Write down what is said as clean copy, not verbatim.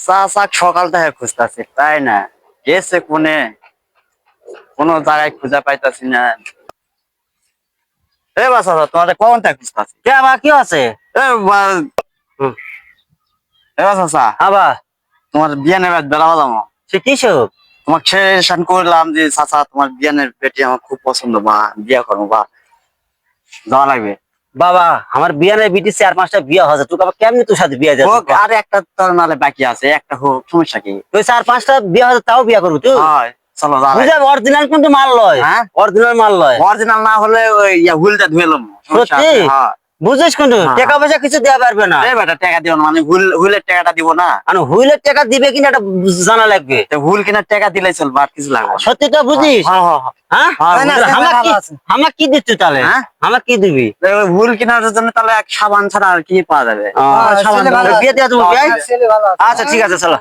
চাচা সকাল থেকে খুঁজতেছি তাই না, গেছে কোনে, কোনো জায়গায় খুঁজে পাইতাছি না। এ বা চাচা তোমাদের কোন থেকে খুঁজতেছি। কে বা কি আছে? এ চাচা আবার তোমার বিয়ে নেবার বেলা যাবো। সে কিসব? তোমাকে সেশন করলাম যে চাচা তোমার বিয়ানের বেটি আমার খুব পছন্দ, বা বিয়ে করবো, বা যাওয়া লাগবে। বাবা আমার বিয়ে নেই, বিটি 4-5টা বিয়ে হয়েছে, তুই আবার কেমনি তোর সাথে বিয়ে হোক, যাচ্ছে? আর একটা তো নালে বাকি আছে, একটা হোক, সমস্যা কি? তুই 4-5টা বিয়ে হয়েছে তাও বিয়ে করবি তুই? হয়, চলো বুঝা অরিজিনাল কিন্তু মাল লয়, হ্যাঁ অরিজিনাল মাল লয়। অরিজিনাল না হলে ওই হুইলটা ধুয়েলাম। সত্যি বুঝিস কিন্তু টাকা পয়সা কিছু দেওয়া পারবে না। বেটা টাকা দিও না, মানে হুইলের টাকাটা দিব না। আর হুইলের টাকা দিবে কিনা এটা জানা লাগবে। হুইল কেনার টাকা দিলে চলবে, আর কিছু লাগবে না। সত্যি তো বুঝিস? হ্যাঁ আমার কি দিচ্ছ তাহলে? আমার কি দিবি? হুইল কেনার জন্য তাহলে এক সাবান ছাড়া আর কি পাওয়া যাবে? বিয়ে দেওয়া তুমি? আচ্ছা ঠিক আছে চলো।